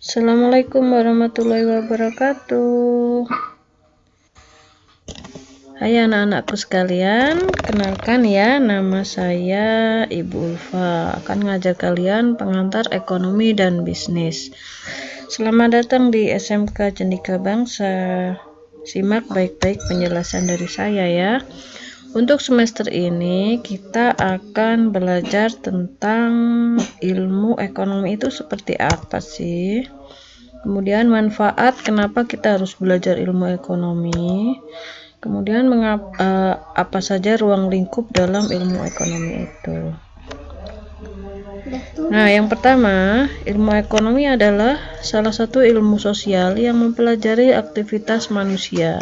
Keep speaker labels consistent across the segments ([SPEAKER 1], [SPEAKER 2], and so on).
[SPEAKER 1] Assalamualaikum warahmatullahi wabarakatuh. Hai anak-anakku sekalian, kenalkan ya, nama saya Ibu Ulfa, akan ngajar kalian pengantar ekonomi dan bisnis. Selamat datang di SMK Cendika Bangsa. Simak baik-baik penjelasan dari saya ya. Untuk semester ini kita akan belajar tentang ilmu ekonomi itu seperti apa sih. Kemudian manfaat kenapa kita harus belajar ilmu ekonomi. Kemudian apa saja ruang lingkup dalam ilmu ekonomi itu. Nah, yang pertama, ilmu ekonomi adalah salah satu ilmu sosial yang mempelajari aktivitas manusia,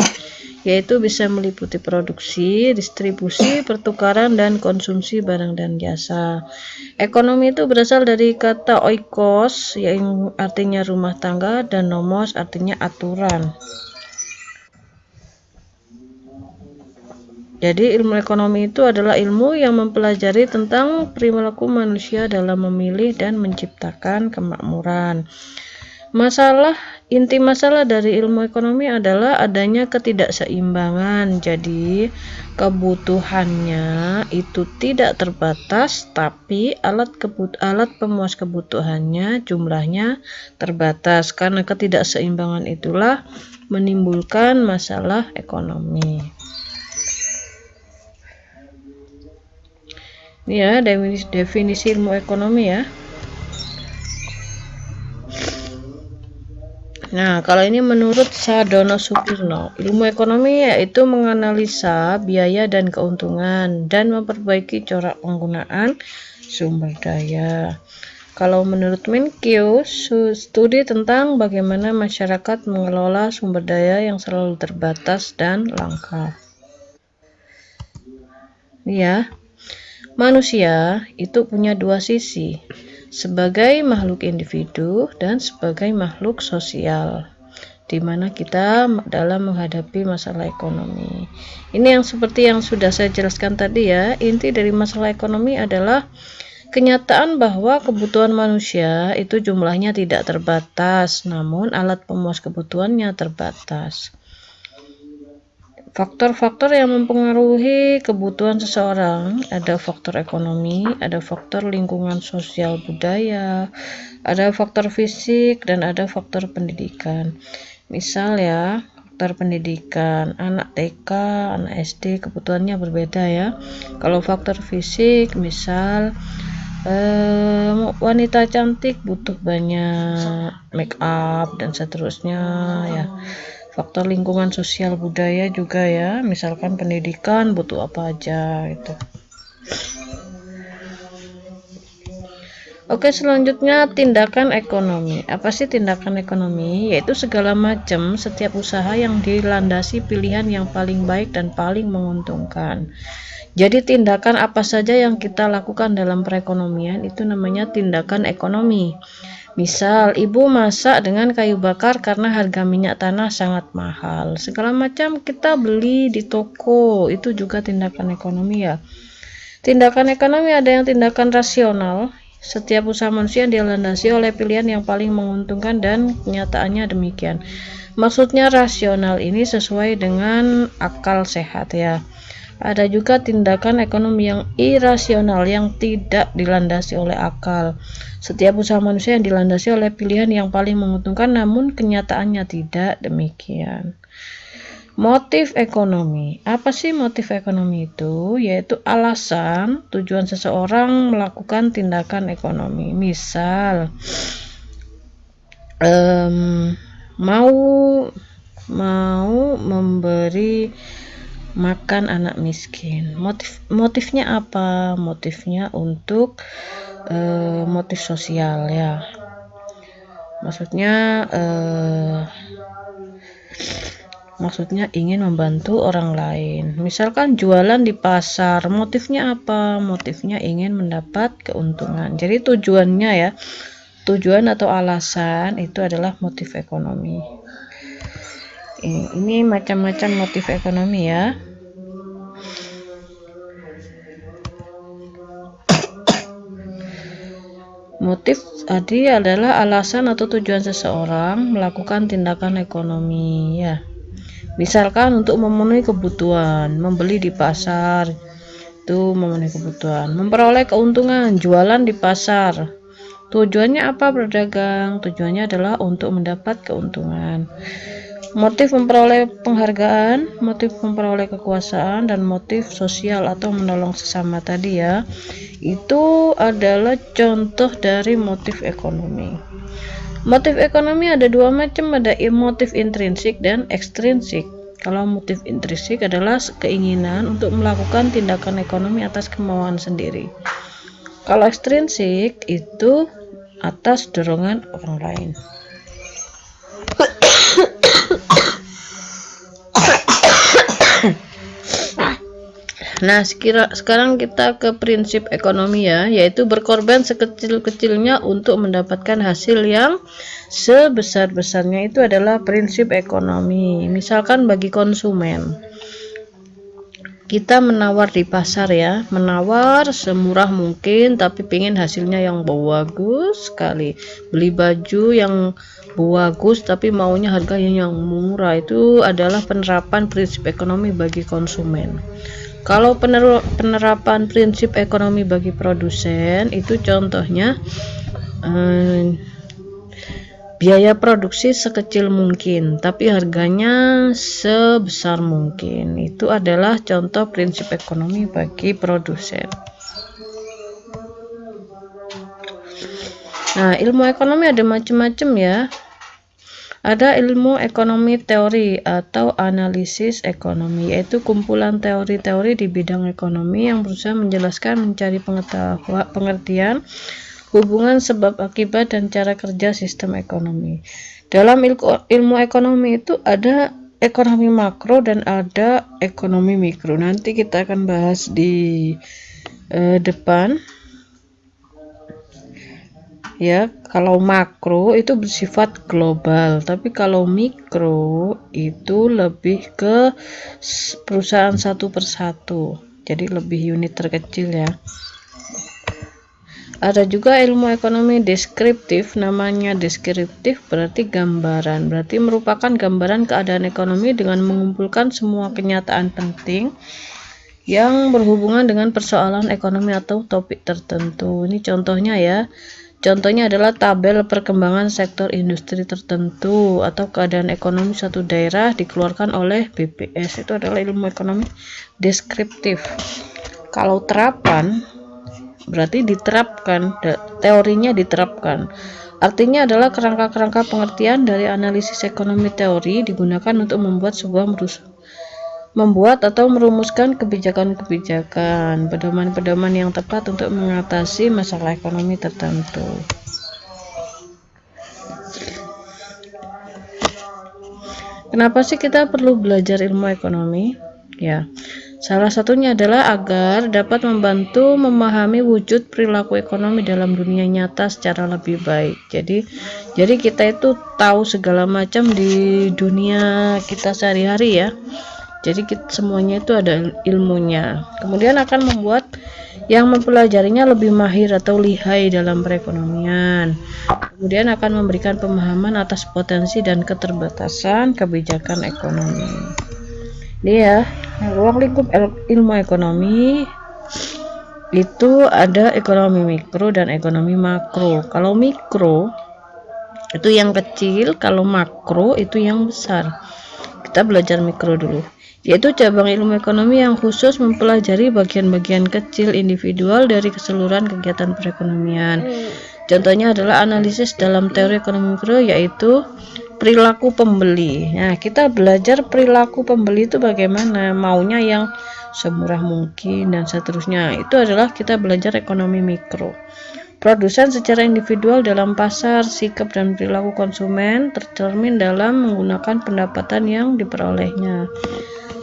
[SPEAKER 1] yaitu bisa meliputi produksi, distribusi, pertukaran, dan konsumsi barang dan jasa. Ekonomi itu berasal dari kata oikos yang artinya rumah tangga dan nomos artinya aturan. Jadi ilmu ekonomi itu adalah ilmu yang mempelajari tentang perilaku manusia dalam memilih dan menciptakan kemakmuran. Inti masalah dari ilmu ekonomi adalah adanya ketidakseimbangan. Jadi kebutuhannya itu tidak terbatas, tapi alat pemuas kebutuhannya jumlahnya terbatas. Karena ketidakseimbangan itulah menimbulkan masalah ekonomi. Ini ya definisi ilmu ekonomi ya. Nah, kalau ini menurut Sadono Sukirno, ilmu ekonomi yaitu menganalisa biaya dan keuntungan dan memperbaiki corak penggunaan sumber daya. Kalau menurut Menkyu, studi tentang bagaimana masyarakat mengelola sumber daya yang selalu terbatas dan langka. Ya, manusia itu punya dua sisi, sebagai makhluk individu dan sebagai makhluk sosial, di mana kita dalam menghadapi masalah ekonomi. Ini yang seperti yang sudah saya jelaskan tadi ya, inti dari masalah ekonomi adalah kenyataan bahwa kebutuhan manusia itu jumlahnya tidak terbatas, namun alat pemuas kebutuhannya terbatas. Faktor-faktor yang mempengaruhi kebutuhan seseorang, ada faktor ekonomi, ada faktor lingkungan sosial budaya, ada faktor fisik, dan ada faktor pendidikan. Misal ya, faktor pendidikan, anak TK, anak SD kebutuhannya berbeda ya. Kalau faktor fisik, misal wanita cantik butuh banyak make up dan seterusnya ya. Faktor lingkungan sosial budaya juga ya, misalkan pendidikan butuh apa aja gitu. Oke, selanjutnya tindakan ekonomi. Apa sih tindakan ekonomi? Yaitu segala macam setiap usaha yang dilandasi pilihan yang paling baik dan paling menguntungkan. Jadi tindakan apa saja yang kita lakukan dalam perekonomian itu namanya tindakan ekonomi. Misal, ibu masak dengan kayu bakar karena harga minyak tanah sangat mahal. Segala macam kita beli di toko, itu juga tindakan ekonomi ya. Tindakan ekonomi ada yang tindakan rasional. Setiap usaha manusia dilandasi oleh pilihan yang paling menguntungkan dan kenyataannya demikian. Maksudnya rasional ini sesuai dengan akal sehat ya. Ada juga tindakan ekonomi yang irasional yang tidak dilandasi oleh akal. Setiap usaha manusia yang dilandasi oleh pilihan yang paling menguntungkan namun kenyataannya tidak demikian. Motif ekonomi. Apa sih motif ekonomi itu? Yaitu alasan tujuan seseorang melakukan tindakan ekonomi. Misal mau memberi makan anak miskin. Motifnya apa? Motifnya untuk motif sosial ya. Maksudnya ingin membantu orang lain. Misalkan jualan di pasar, motifnya apa? Motifnya ingin mendapat keuntungan. Jadi tujuannya ya, tujuan atau alasan itu adalah motif ekonomi. Ini macam-macam motif ekonomi ya. Motif tadi adalah alasan atau tujuan seseorang melakukan tindakan ekonomi ya. Misalkan untuk memenuhi kebutuhan, membeli di pasar, itu memenuhi kebutuhan. Memperoleh keuntungan, jualan di pasar. Tujuannya apa berdagang? Tujuannya adalah untuk mendapat keuntungan. Motif memperoleh penghargaan, motif memperoleh kekuasaan, dan motif sosial atau menolong sesama tadi ya. Itu adalah contoh dari motif ekonomi. Motif ekonomi ada dua macam, ada motif intrinsik dan ekstrinsik. Kalau motif intrinsik adalah keinginan untuk melakukan tindakan ekonomi atas kemauan sendiri. Kalau ekstrinsik itu atas dorongan orang lain. Nah, sekarang kita ke prinsip ekonomi ya, yaitu berkorban sekecil-kecilnya untuk mendapatkan hasil yang sebesar-besarnya. Itu adalah prinsip ekonomi. Misalkan bagi konsumen, kita menawar di pasar ya, menawar semurah mungkin, tapi pingin hasilnya yang bagus sekali. Beli baju yang bagus tapi maunya harganya yang murah. Itu adalah penerapan prinsip ekonomi bagi konsumen. Kalau penerapan prinsip ekonomi bagi produsen, itu contohnya biaya produksi sekecil mungkin tapi harganya sebesar mungkin. Itu adalah contoh prinsip ekonomi bagi produsen. Nah, ilmu ekonomi ada macam-macam ya. Ada ilmu ekonomi teori atau analisis ekonomi, yaitu kumpulan teori-teori di bidang ekonomi yang berusaha menjelaskan, mencari pengertian, hubungan sebab akibat dan cara kerja sistem ekonomi. Dalam ilmu ekonomi itu ada ekonomi makro dan ada ekonomi mikro. Nanti kita akan bahas di depan. Ya, kalau makro itu bersifat global, tapi kalau mikro itu lebih ke perusahaan satu persatu, jadi lebih unit terkecil ya. Ada juga ilmu ekonomi deskriptif. Namanya deskriptif berarti gambaran, berarti merupakan gambaran keadaan ekonomi dengan mengumpulkan semua kenyataan penting yang berhubungan dengan persoalan ekonomi atau topik tertentu. Ini contohnya ya. Contohnya adalah tabel perkembangan sektor industri tertentu atau keadaan ekonomi suatu daerah dikeluarkan oleh BPS. Itu adalah ilmu ekonomi deskriptif. Kalau terapan berarti diterapkan, teorinya diterapkan. Artinya adalah kerangka-kerangka pengertian dari analisis ekonomi teori digunakan untuk membuat atau merumuskan kebijakan-kebijakan, pedoman-pedoman yang tepat untuk mengatasi masalah ekonomi tertentu. Kenapa sih kita perlu belajar ilmu ekonomi? Ya, salah satunya adalah agar dapat membantu memahami wujud perilaku ekonomi dalam dunia nyata secara lebih baik. Jadi kita itu tahu segala macam di dunia kita sehari-hari ya. Jadi semuanya itu ada ilmunya. Kemudian akan membuat yang mempelajarinya lebih mahir atau lihai dalam perekonomian. Kemudian akan memberikan pemahaman atas potensi dan keterbatasan kebijakan ekonomi. Ini ya, ruang lingkup ilmu ekonomi itu ada ekonomi mikro dan ekonomi makro. Kalau mikro itu yang kecil, kalau makro itu yang besar. Kita belajar mikro dulu, yaitu cabang ilmu ekonomi yang khusus mempelajari bagian-bagian kecil individual dari keseluruhan kegiatan perekonomian. Contohnya adalah analisis dalam teori ekonomi mikro, yaitu perilaku pembeli. Nah, kita belajar perilaku pembeli itu bagaimana, maunya yang semurah mungkin dan seterusnya. Itu adalah kita belajar ekonomi mikro. Produsen secara individual dalam pasar, sikap dan perilaku konsumen tercermin dalam menggunakan pendapatan yang diperolehnya.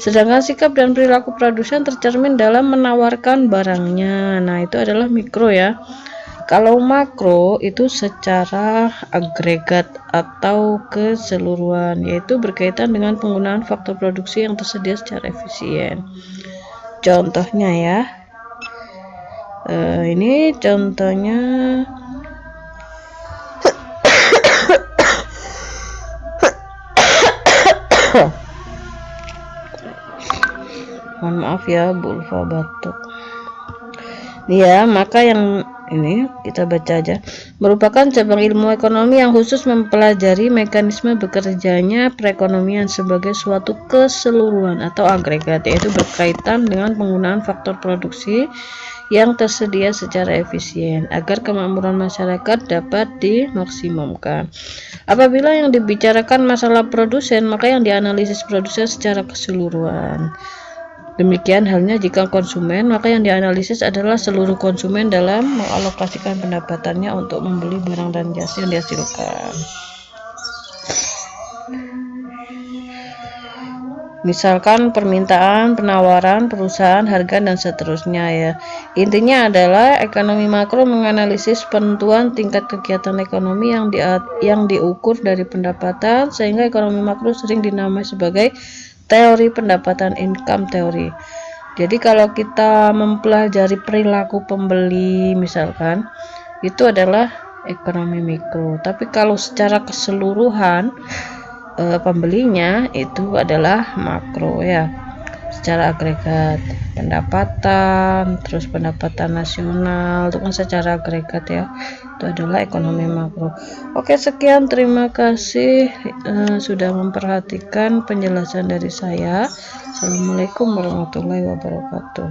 [SPEAKER 1] Sedangkan sikap dan perilaku produsen tercermin dalam menawarkan barangnya. Nah, itu adalah mikro ya. Kalau makro itu secara agregat atau keseluruhan, yaitu berkaitan dengan penggunaan faktor produksi yang tersedia secara efisien. Contohnya ya, ini contohnya Mohon maaf ya Bu Ulfa batuk. Ya, maka yang ini kita baca aja. Merupakan cabang ilmu ekonomi yang khusus mempelajari mekanisme bekerjanya perekonomian sebagai suatu keseluruhan atau agregat, yaitu berkaitan dengan penggunaan faktor produksi yang tersedia secara efisien agar kemakmuran masyarakat dapat dimaksimumkan. Apabila yang dibicarakan masalah produsen, maka yang dianalisis produsen secara keseluruhan. Demikian halnya jika konsumen, maka yang dianalisis adalah seluruh konsumen dalam mengalokasikan pendapatannya untuk membeli barang dan jasa yang dihasilkan. Misalkan permintaan, penawaran, perusahaan, harga, dan seterusnya ya. Intinya adalah ekonomi makro menganalisis penentuan tingkat kegiatan ekonomi yang diukur dari pendapatan, sehingga ekonomi makro sering dinamai sebagai teori pendapatan income teori. Jadi kalau kita mempelajari perilaku pembeli misalkan, itu adalah ekonomi mikro. Tapi kalau secara keseluruhan pembelinya itu adalah makro ya. Secara agregat pendapatan, terus pendapatan nasional itu kan secara agregat ya, itu adalah ekonomi makro. Oke, sekian, terima kasih sudah memperhatikan penjelasan dari saya. Assalamualaikum warahmatullahi wabarakatuh.